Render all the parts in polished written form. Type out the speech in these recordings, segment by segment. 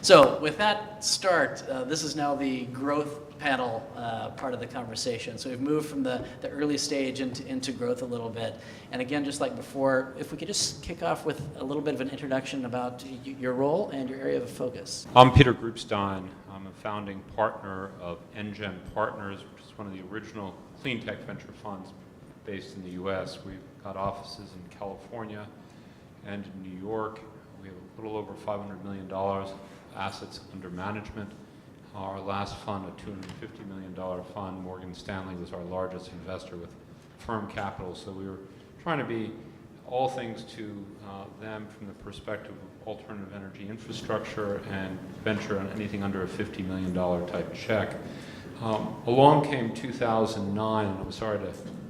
So with that start, this is now the growth panel part of the conversation. So we've moved from the early stage into growth a little bit. And again, just like before, if we could just kick off with a little bit of an introduction about your role and your area of focus. I'm Peter Grubstein. I'm a founding partner of NGEN Partners, which is one of the original clean tech venture funds based in the US. We've got offices in California and in New York. We have a little over $500 million of assets under management. Our last fund, a $250 million fund, Morgan Stanley was our largest investor with firm capital. So we were trying to be all things to them from the perspective of alternative energy infrastructure and venture on anything under a $50 million type check. Along came 2009,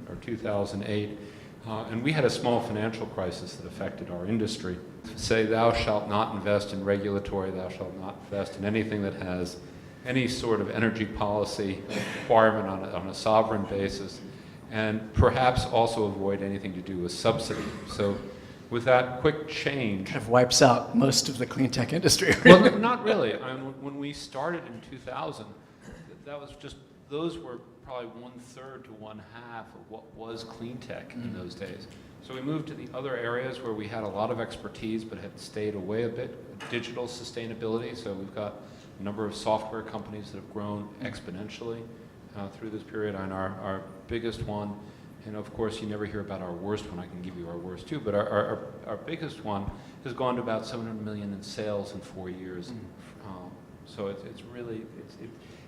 or 2008, and we had a small financial crisis that affected our industry. Say, thou shalt not invest in regulatory, thou shalt not invest in anything that has any sort of energy policy requirement on a sovereign basis, and perhaps also avoid anything to do with subsidy. So with that quick change... Kind of wipes out most of the clean tech industry. Well, not really. I mean, when we started in 2000, that was just, those were probably 1/3 to 1/2 of what was clean tech in those days. So we moved to the other areas where we had a lot of expertise but had stayed away a bit. Digital sustainability, so we've got a number of software companies that have grown exponentially through this period, and our biggest one, and of course you never hear about our worst one, I can give you our worst too, but our biggest one has gone to about 700 million in sales in 4 years. So it's really,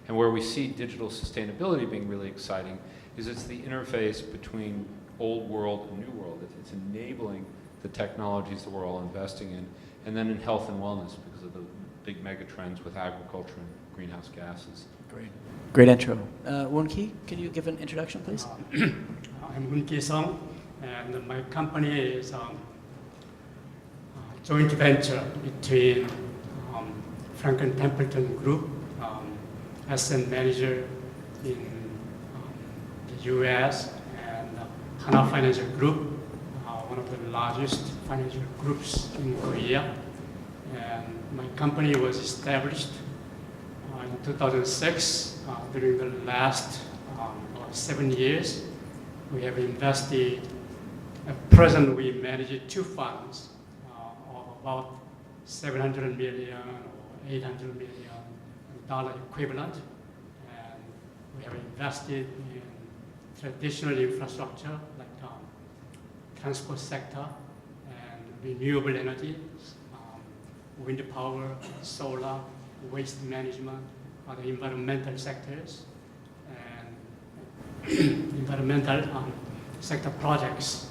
and where we see digital sustainability being really exciting is it's the interface between old world and new world. It's enabling the technologies that we're all investing in, and then in health and wellness because of the big mega trends with agriculture and greenhouse gases. Great intro. Woonki, could you give an introduction, please? I'm Woonki Sung, and my company is a joint venture between Franklin Templeton Group, asset manager in the US, and Hana Financial Group, one of the largest financial groups in Korea. And my company was established in 2006. During the last 7 years, we have invested. At present, we manage 2 funds of about $700 million or $800 million dollar equivalent, and we have invested in traditional infrastructure like transport sector and renewable energy, wind power, solar, waste management, other environmental sectors, and environmental sector projects.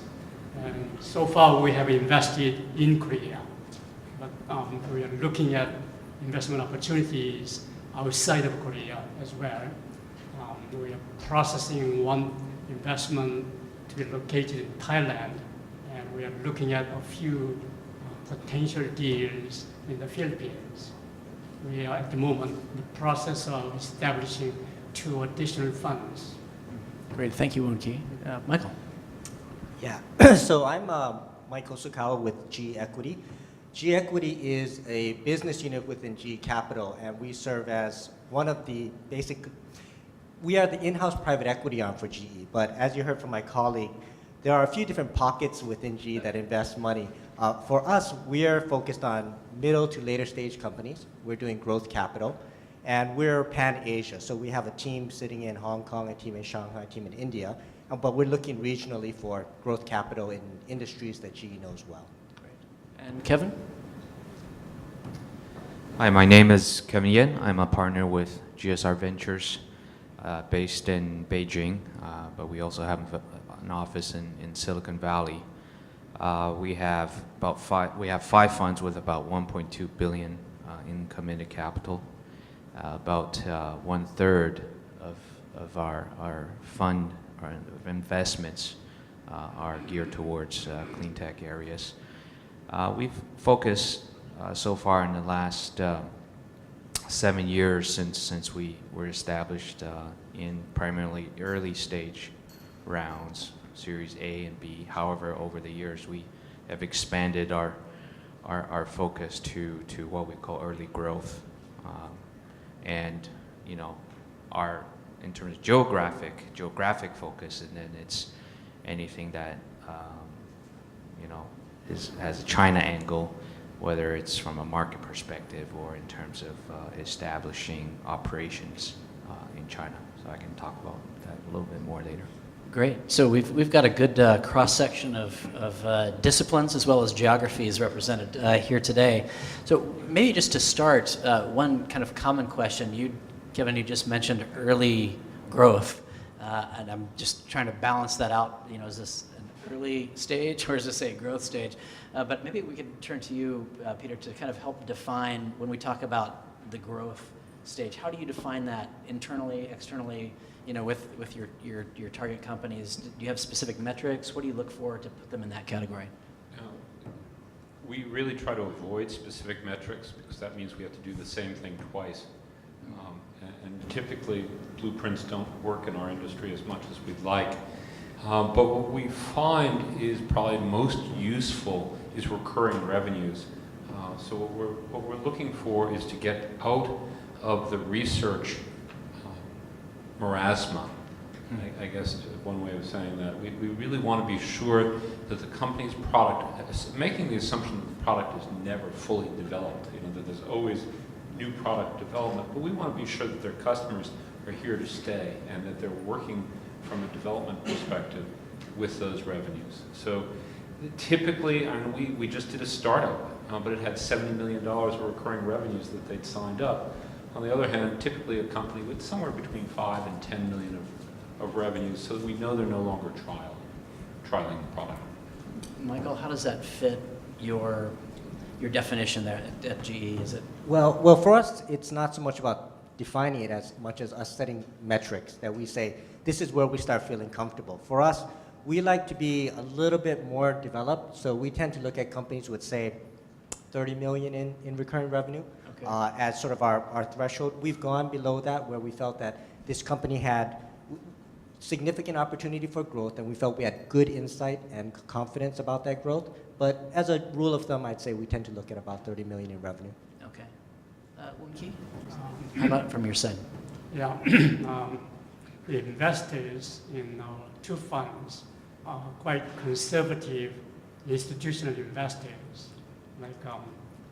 And so far we have invested in Korea, but we are looking at investment opportunities outside of Korea as well. We are processing one investment to be located in Thailand, and we are looking at a few potential deals in the Philippines. We are at the moment in the process of establishing 2 additional funds. Great, thank you, Woonki. Michael. Yeah, so I'm Michael Hosokawa with GE Equity. GE Equity is a business unit within GE Capital, and we serve as one of the we are the in-house private equity arm for GE, but as you heard from my colleague, there are a few different pockets within GE that invest money. For us, we are focused on middle to later stage companies. We're doing growth capital, and we're pan-Asia. So we have a team sitting in Hong Kong, a team in Shanghai, a team in India, but we're looking regionally for growth capital in industries that GE knows well. And Kevin? Hi, my name is Kevin Yen. I'm a partner with GSR Ventures based in Beijing, but we also have an office in Silicon Valley. We have 5 funds with about 1.2 billion in committed capital. About 1/3 of our fund or investments are geared towards clean tech areas. We've focused so far in the last 7 years since we were established in primarily early stage rounds, Series A and B. However, over the years we have expanded our our focus to what we call early growth, and you know, our in terms of geographic focus, and then it's anything that you know has a China angle, whether it's from a market perspective or in terms of establishing operations in China. So I can talk about that a little bit more later. Great. So we've got a good cross-section of disciplines as well as geographies represented here today. So maybe just to start, one kind of common question. Kevin, you just mentioned early growth, and I'm just trying to balance that out. You know, is this an early stage or is this a growth stage? But maybe we could turn to you, Peter, to kind of help define when we talk about the growth stage. How do you define that internally, externally? You know, with your target companies, do you have specific metrics? What do you look for to put them in that category? We really try to avoid specific metrics because that means we have to do the same thing twice. And typically, blueprints don't work in our industry as much as we'd like. But what we find is probably most useful is recurring revenues. So what we're looking for is to get out of the research marasma, I guess is one way of saying that. We really want to be sure that the company's product, making the assumption that the product is never fully developed, you know, that there's always new product development, but we want to be sure that their customers are here to stay and that they're working from a development perspective with those revenues. So typically, I mean, we just did a startup, but it had $70 million of recurring revenues that they'd signed up. On the other hand, typically a company with somewhere between 5 and 10 million of revenues, so that we know they're no longer trialing the product. Michael, how does that fit your definition there at GE? Is it? Well, for us, it's not so much about defining it as much as us setting metrics that we say, this is where we start feeling comfortable. For us, we like to be a little bit more developed, so we tend to look at companies with, say, 30 million in recurring revenue. Okay. As sort of our threshold. We've gone below that where we felt that this company had significant opportunity for growth and we felt we had good insight and confidence about that growth. But as a rule of thumb, I'd say we tend to look at about 30 million in revenue. Okay. Woonki, how about from your side? Yeah, the investors in our two funds are quite conservative institutional investors, like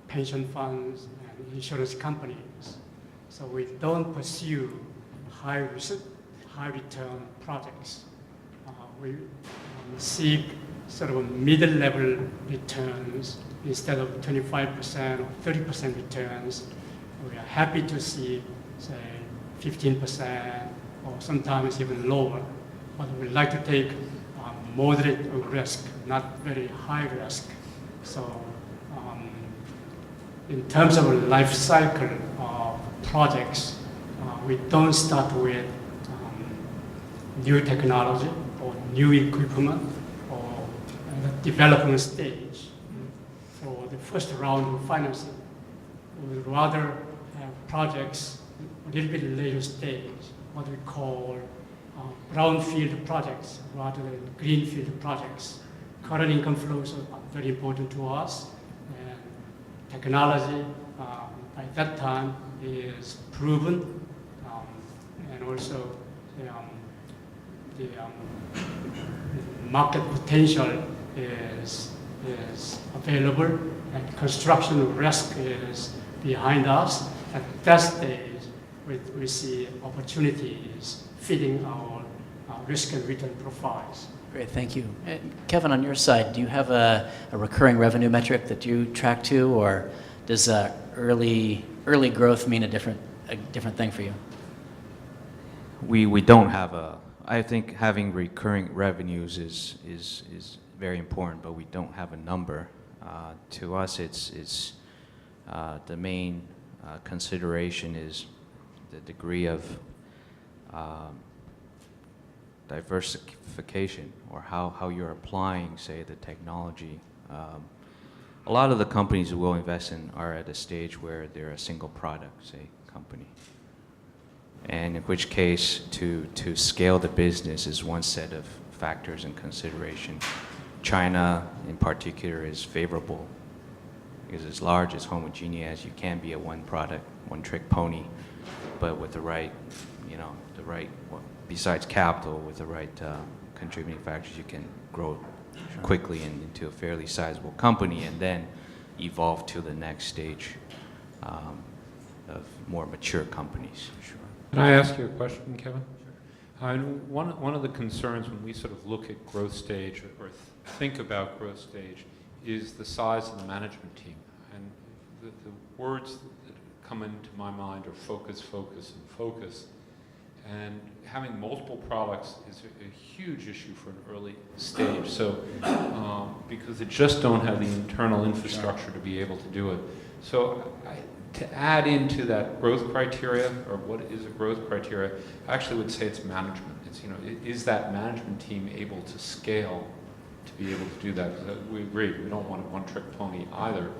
pension funds and insurance companies. So we don't pursue high risk, high return projects. We seek sort of middle level returns instead of 25% or 30% returns. We are happy to see, say, 15% or sometimes even lower. But we like to take moderate risk, not very high risk. So in terms of life cycle of projects, we don't start with new technology or new equipment or the development stage for the first round of financing. We would rather have projects a little bit later stage, what we call brownfield projects rather than greenfield projects. Current income flows are very important to us. Technology by that time is proven, and also the market potential is available, and construction risk is behind us. At that stage, we see opportunities fitting our risk and return profiles. Great, thank you. Kevin, on your side, do you have a recurring revenue metric that you track to, or does early growth mean a different thing for you? We don't have a. I think having recurring revenues is very important, but we don't have a number. To us, it's the main consideration is the degree of diversification, or how you're applying, say, the technology. A lot of the companies we'll invest in are at a stage where they're a single product, say, company. And in which case, to scale the business is one set of factors and consideration. China, in particular, is favorable because as large, as homogeneous, you can be a one product, one trick pony, but with the right, well, besides capital, with the right contributing factors, you can grow quickly into a fairly sizable company and then evolve to the next stage of more mature companies. Can I ask you a question, Kevin? One of the concerns when we sort of look at growth stage or think about growth stage is the size of the management team. And the words that come into my mind are focus, focus, and focus. And having multiple products is a huge issue for an early stage. So, because they just don't have the internal infrastructure to be able to do it. So, to add into that growth criteria, or what is a growth criteria, I actually would say it's management. It's, is that management team able to scale to be able to do that? Because we agree, we don't want a one-trick pony either.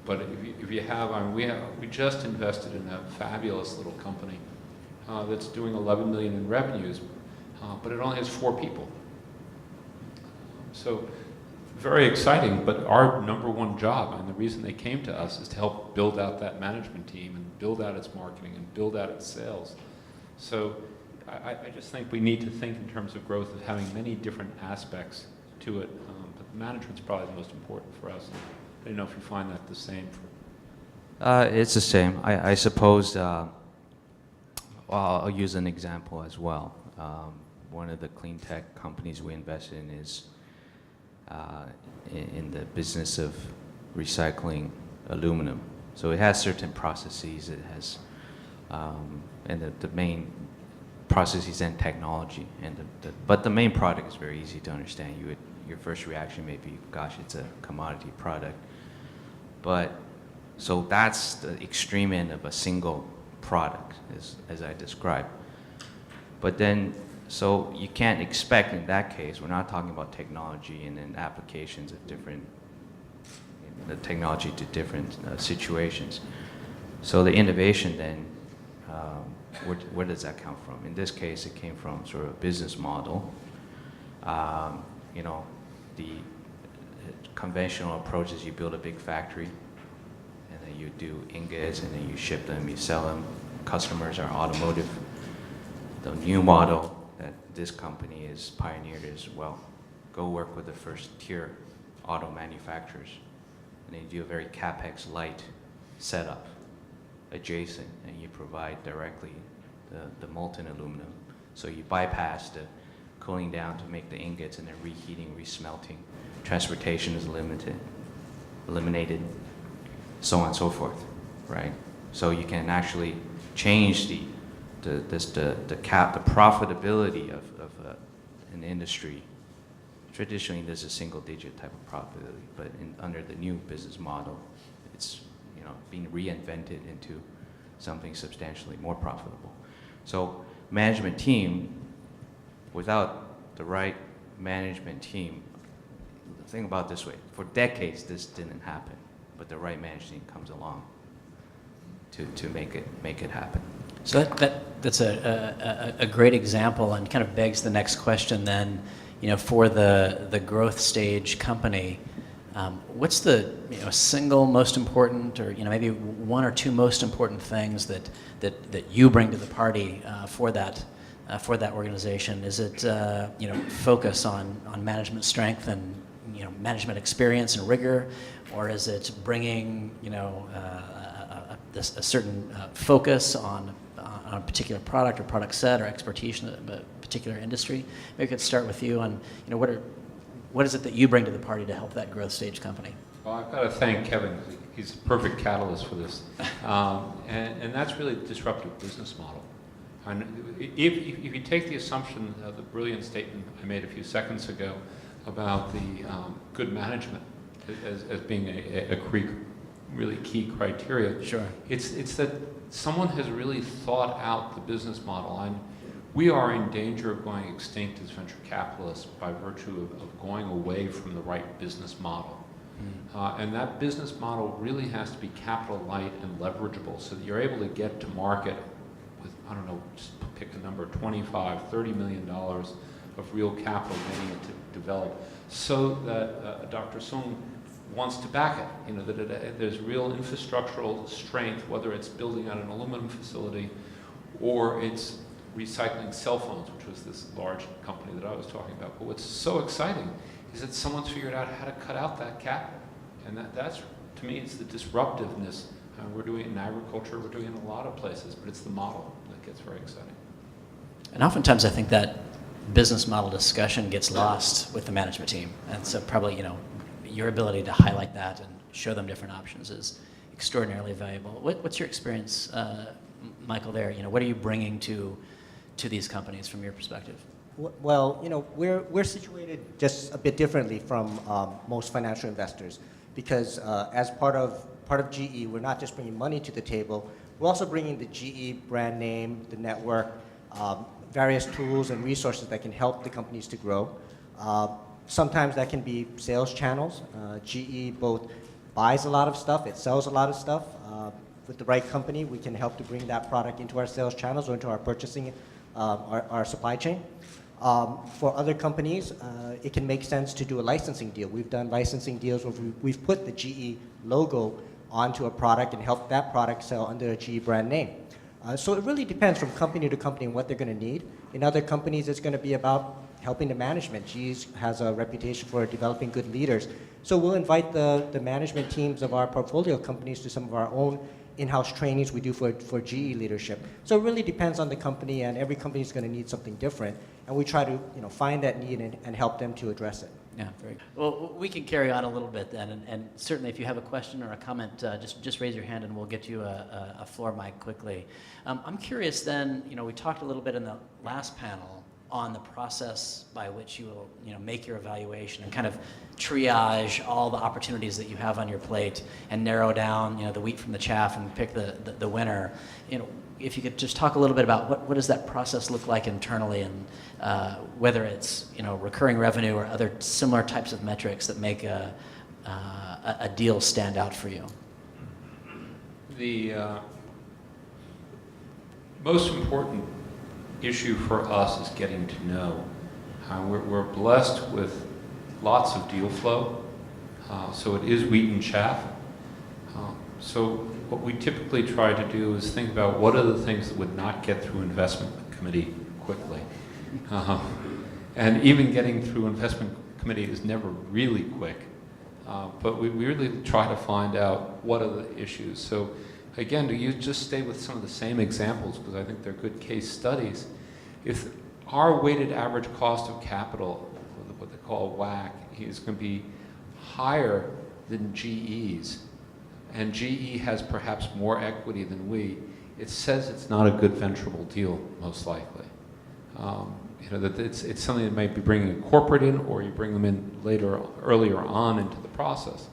But if you have, we just invested in a fabulous little company that's doing 11 million in revenues, but it only has 4 people. So very exciting, but our number one job, and the reason they came to us, is to help build out that management team and build out its marketing and build out its sales. So I just think we need to think in terms of growth of having many different aspects to it, but the management's probably the most important for us. I don't know if you find that the same for... It's the same. I suppose, well, I'll use an example as well. One of the clean tech companies we invested in is in the business of recycling aluminum. So it has certain processes, it has, and the main processes and technology, and but the main product is very easy to understand. Your first reaction may be, gosh, it's a commodity product. But, so that's the extreme end of a single product, as I described. But then, so you can't expect in that case, we're not talking about technology and then applications of different, the technology to different situations. So the innovation then, where does that come from? In this case, it came from sort of a business model. The conventional approach is you build a big factory, and then you do ingots, and then you ship them, you sell them. Customers are automotive. The new model that this company is pioneered is, well, go work with the first tier auto manufacturers, and then you do a very capex light setup adjacent, and you provide directly the molten aluminum. So you bypass the cooling down to make the ingots and then reheating, resmelting. Transportation is eliminated, so on and so forth, right? So you can actually change the profitability of an industry. Traditionally, there's a single-digit type of profitability, but under the new business model, it's being reinvented into something substantially more profitable. So, management team, without the right management team, think about it this way: for decades, this didn't happen, but the right management team comes along to make it happen. So that's a great example, and kind of begs the next question then, for the growth stage company, what's the single most important, or maybe one or two most important things that you bring to the party for that organization? Is it focus on management strength and management experience and rigor, or is it bringing a certain focus on a particular product or product set or expertise in a particular industry? Maybe we could start with you on what is it that you bring to the party to help that growth stage company? Well, I've got to thank Kevin. He's a perfect catalyst for this. And that's really a disruptive business model. And if you take the assumption of the brilliant statement I made a few seconds ago about the good management as being a really key criteria, Sure. It's that someone has really thought out the business model. And we are in danger of going extinct as venture capitalists by virtue of going away from the right business model. And that business model really has to be capital light and leverageable so that you're able to get to market with, I don't know, just pick a number, $25, $30 million of real capital getting it to develop, so that Dr. Sung wants to back it. You know, that there's real infrastructural strength, whether it's building out an aluminum facility or it's recycling cell phones, which was this large company that I was talking about. But what's so exciting is that someone's figured out how to cut out that capital. And that's, to me, it's the disruptiveness. We're doing it in agriculture, we're doing it in a lot of places, but it's the model that gets very exciting. And oftentimes I think that business model discussion gets lost with the management team. And so probably, you know, your ability to highlight that and show them different options is extraordinarily valuable. What's your experience, Michael, there? You know, what are you bringing to these companies from your perspective? Well, you know, we're situated just a bit differently from most financial investors because as part of GE, we're not just bringing money to the table, we're also bringing the GE brand name, the network, various tools and resources that can help the companies to grow. Sometimes that can be sales channels. GE both buys a lot of stuff, it sells a lot of stuff. With the right company, we can help to bring that product into our sales channels or into our purchasing, our supply chain. For other companies, it can make sense to do a licensing deal. We've done licensing deals where we've put the GE logo onto a product and helped that product sell under a GE brand name. So it really depends from company to company and what they're going to need. In other companies, it's going to be about helping the management. GE has a reputation for developing good leaders. So we'll invite the management teams of our portfolio companies to some of our own in-house trainings we do for GE leadership. So it really depends on the company, and every company is going to need something different. And we try to find that need and help them to address it. Yeah, very good. Well, we can carry on a little bit then, and certainly if you have a question or a comment, just raise your hand and we'll get you a floor mic quickly. I'm curious then, we talked a little bit in the last panel on the process by which you will make your evaluation and kind of triage all the opportunities that you have on your plate and narrow down the wheat from the chaff and pick the winner. If you could just talk a little bit about what does that process look like internally, and whether it's recurring revenue or other similar types of metrics that make a deal stand out for you. The most important issue for us is getting to know. We're blessed with lots of deal flow, so it is wheat and chaff. So what we typically try to do is think about what are the things that would not get through investment committee quickly. And even getting through investment committee is never really quick, but we really try to find out what are the issues. So again, do you just stay with some of the same examples, because I think they're good case studies. If our weighted average cost of capital, what they call WACC, is going to be higher than GE's, and GE has perhaps more equity than we, it says it's not a good venturable deal, most likely. That it's something that might be bringing a corporate in, or you bring them in earlier on into the process.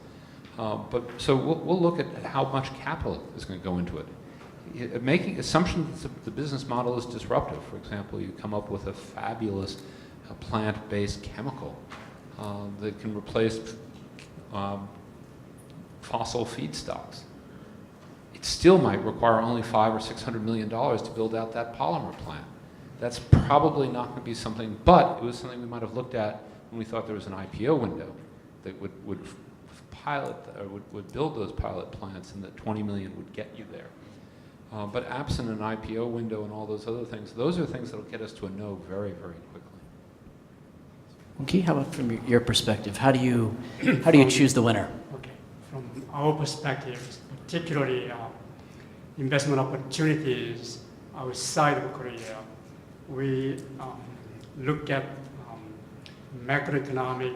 So we'll look at how much capital is going to go into it. Making assumptions that the business model is disruptive. For example, you come up with a fabulous plant-based chemical that can replace fossil feedstocks. It still might require only $500 or $600 million to build out that polymer plant. That's probably not going to be something, but it was something we might have looked at when we thought there was an IPO window that would pilot or would build those pilot plants, and that 20 million would get you there. But absent an IPO window and all those other things, those are things that will get us to a no very, very quickly. Woonki, how about from your perspective? How do you choose the winner? Okay, from our perspective, particularly investment opportunities outside of Korea, we look at macroeconomic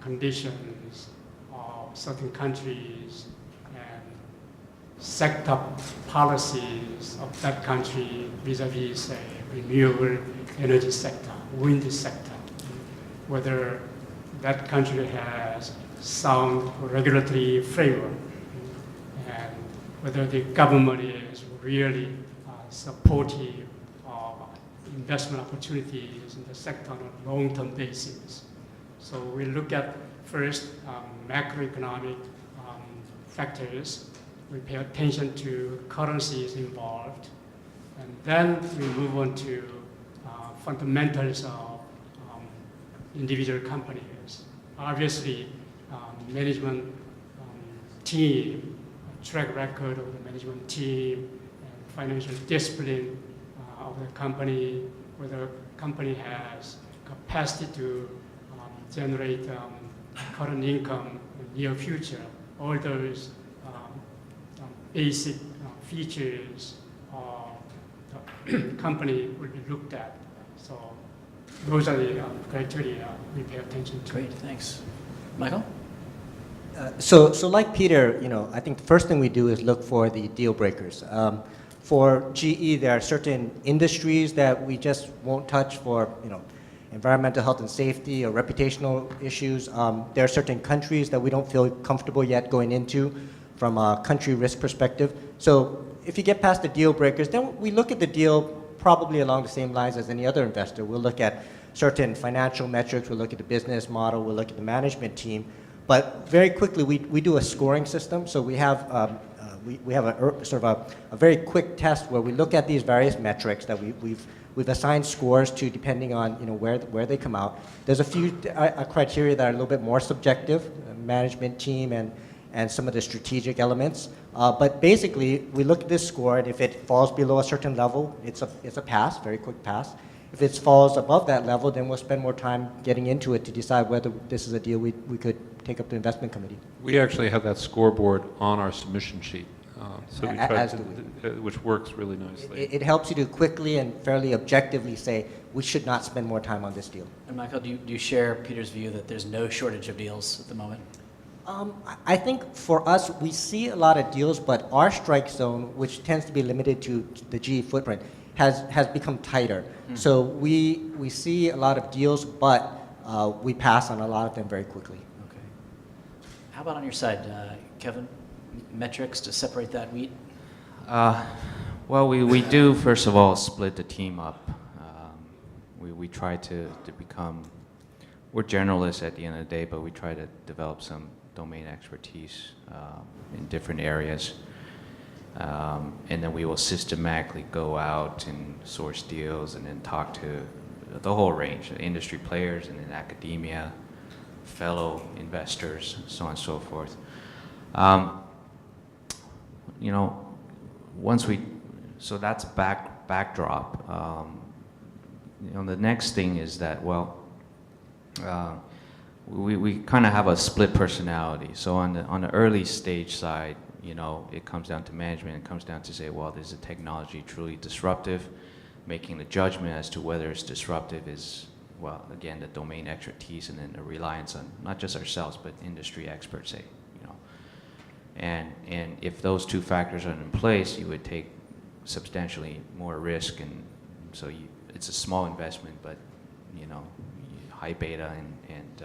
conditions of certain countries and sector policies of that country vis-a-vis, say, renewable energy sector, wind sector, whether that country has sound regulatory framework, and whether the government is really supportive of investment opportunities in the sector on a long-term basis. So we look at first macroeconomic factors. We pay attention to currencies involved, and then we move on to fundamentals of individual companies. Obviously, management team, track record of the management team, and financial discipline of the company, whether the company has capacity to generate current income in the near future. All those basic features the company will be looked at. So those are the criteria we pay attention to. Great, thanks. Michael? So like Peter, I think the first thing we do is look for the deal breakers. For GE, there are certain industries that we just won't touch for, environmental health and safety or reputational issues. There are certain countries that we don't feel comfortable yet going into from a country risk perspective. So if you get past the deal breakers, then we look at the deal probably along the same lines as any other investor. We'll look at certain financial metrics, we'll look at the business model, we'll look at the management team. But very quickly, we do a scoring system. So we have we have a very quick test where we look at these various metrics that we've assigned scores to depending on where they come out. There's a few criteria that are a little bit more subjective, management team and some of the strategic elements. But basically, we look at this score, and if it falls below a certain level, it's a pass, very quick pass. If it falls above that level, then we'll spend more time getting into it to decide whether this is a deal we could take up to investment committee. We actually have that scoreboard on our submission sheet, so we try As to, do which works really nicely. It helps you to quickly and fairly objectively say, we should not spend more time on this deal. And Michael, do you share Peter's view that there's no shortage of deals at the moment? I think for us, we see a lot of deals, but our strike zone, which tends to be limited to the GE footprint, has become tighter. So we see a lot of deals, but we pass on a lot of them very quickly. Okay. How about on your side, Kevin? Metrics to separate that wheat? Well, we do, first of all, split the team up. We try to become, we're generalists at the end of the day, but we try to develop some domain expertise in different areas. And then we will systematically go out and source deals and then talk to the whole range, industry players and then academia, fellow investors, so on and so forth. So that's backdrop. The next thing is that, we kind of have a split personality. So on the early stage side, it comes down to management. It comes down to say, is the technology truly disruptive? Making the judgment as to whether it's disruptive is, again, the domain expertise and then the reliance on not just ourselves, but industry experts say, And if those two factors are in place, you would take substantially more risk. And so it's a small investment, but, high beta and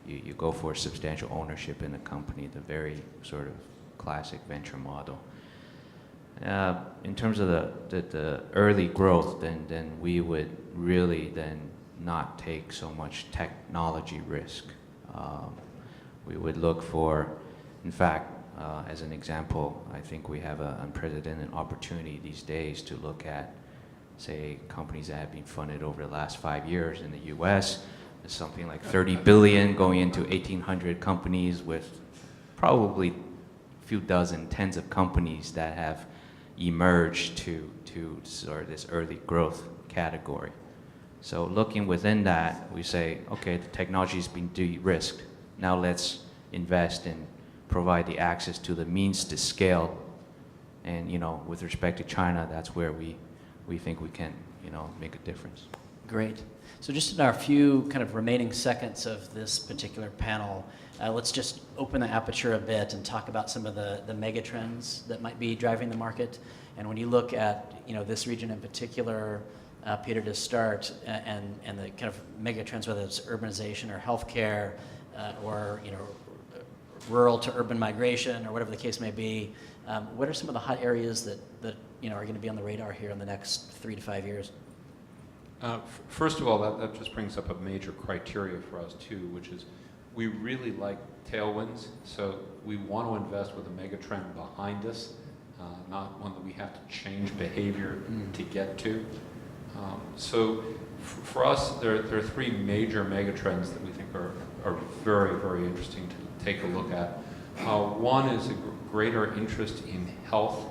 you go for substantial ownership in the company, the very sort of classic venture model. In terms of the early growth, then we would really then not take so much technology risk. We would look for, in fact, as an example, I think we have an unprecedented opportunity these days to look at, say, companies that have been funded over the last 5 years in the US. There's something like 30 billion going into 1,800 companies with probably a few dozen, tens of companies that have emerged to sort of this early growth category. So looking within that, we say, okay, the technology's been de-risked. Now let's invest and provide the access to the means to scale. And with respect to China, that's where we think we can make a difference. Great. So just in our few kind of remaining seconds of this particular panel, let's just open the aperture a bit and talk about some of the mega trends that might be driving the market. And when you look at this region in particular, Peter, to start, and the kind of mega trends, whether it's urbanization or healthcare, or rural to urban migration, or whatever the case may be, what are some of the hot areas that are going to be on the radar here in the next 3 to 5 years? First of all, that just brings up a major criteria for us too, which is we really like tailwinds. So we want to invest with a mega trend behind us, not one that we have to change behavior to get to. So for us, there are 3 major mega trends that we think are very, very interesting to take a look at. One is a greater interest in health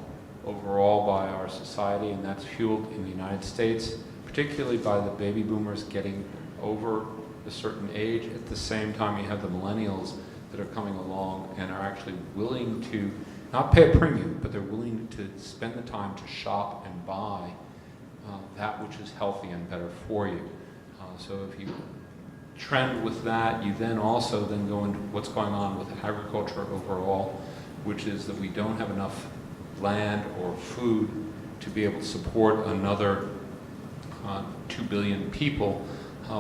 overall by our society, and that's fueled in the United States, particularly by the baby boomers getting over a certain age. At the same time, you have the millennials that are coming along and are actually willing to not pay a premium, but they're willing to spend the time to shop and buy that which is healthy and better for you. So if you trend with that, you then also then go into what's going on with agriculture overall, which is that we don't have enough land or food to be able to support another 2 billion people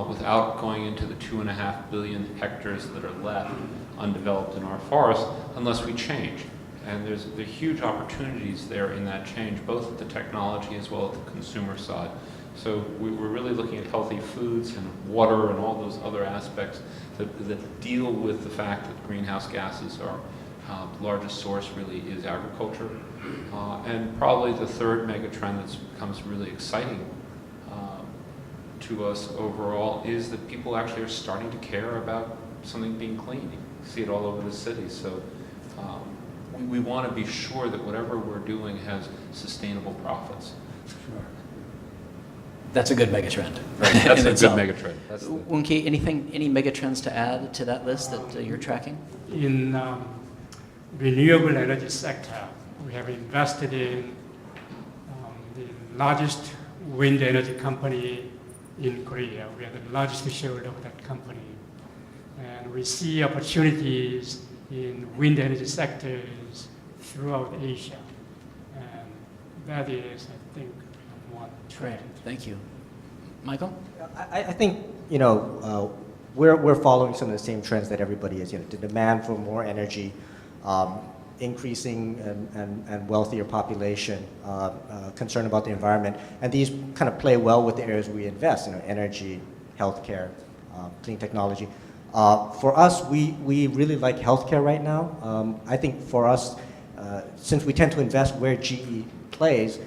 without going into the 2.5 billion hectares that are left undeveloped in our forests unless we change. And there's the huge opportunities there in that change, both at the technology as well as the consumer side. So we're really looking at healthy foods and water and all those other aspects that deal with the fact that greenhouse gases are the largest source really is agriculture. And probably the third mega trend that becomes really exciting to us overall is that people actually are starting to care about something being clean. You see it all over the city. So we want to be sure that whatever we're doing has sustainable profits. Sure. That's a good megatrend. Right. That's in a itself. good megatrend. That's the... Woonki, any megatrends to add to that list that you're tracking? In renewable energy sector, we have invested in the largest wind energy company in Korea. We are the largest shareholder of that company. And we see opportunities in wind energy sectors throughout Asia. And that is, I think, one trend. Thank you. Michael? I think, you know, we're following some of the same trends that everybody is. You know, the demand for more energy, increasing and wealthier population, concern about the environment, and these kind of play well with the areas we invest. You know, energy, healthcare, clean technology. For us, we really like healthcare right now. I think for us, since we tend to invest where GE plays,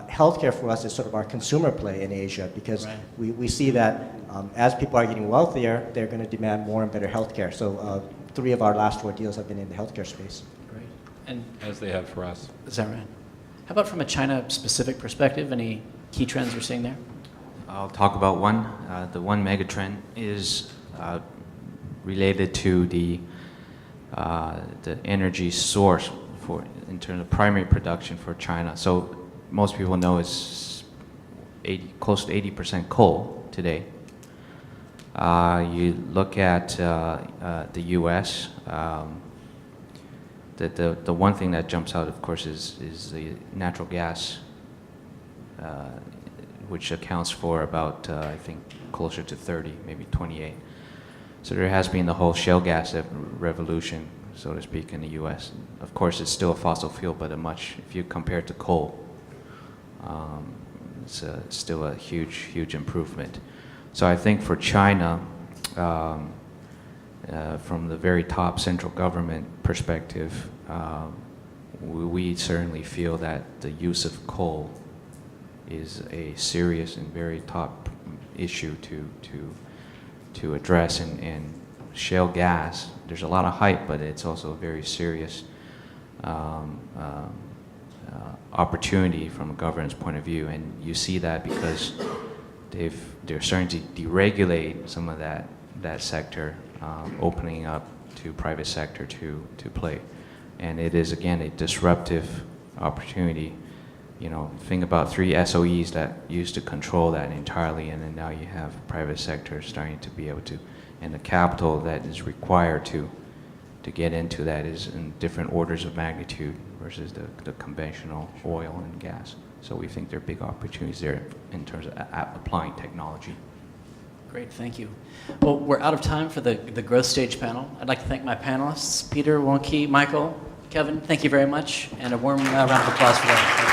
healthcare for us is sort of our consumer play in Asia, because right. we see that as people are getting wealthier, they're going to demand more and better healthcare. So 3 of our last 4 deals have been in the healthcare space. Great. And As they have for us. is that right? How about from a China-specific perspective? Any key trends you're seeing there? I'll talk about one. The one mega trend is related to the energy source for in terms of primary production for China. So most people know it's close to 80% coal today. You look at the U.S. The one thing that jumps out, of course, is the natural gas, which accounts for about I think closer to 30, maybe 28. So there has been the whole shale gas revolution, so to speak, in the U.S. Of course, it's still a fossil fuel, but if you compare it to coal, it's still a huge improvement. So I think for China, from the very top central government perspective, we certainly feel that the use of coal is a serious and very top issue to address, and shale gas, there's a lot of hype, but it's also a very serious opportunity from a governance point of view, and you see that because they're starting to deregulate some of that sector, opening up to private sector to play, and it is again a disruptive opportunity. You know, think about 3 SOEs that used to control that entirely, and then now you have private sector starting to be able to, and the capital that is required to get into that is in different orders of magnitude versus the conventional oil and gas. So we think there are big opportunities there in terms of applying technology. Great, thank you. Well, we're out of time for the growth stage panel. I'd like to thank my panelists, Peter, Woonki, Michael, Kevin. Thank you very much, and a warm round of applause for them.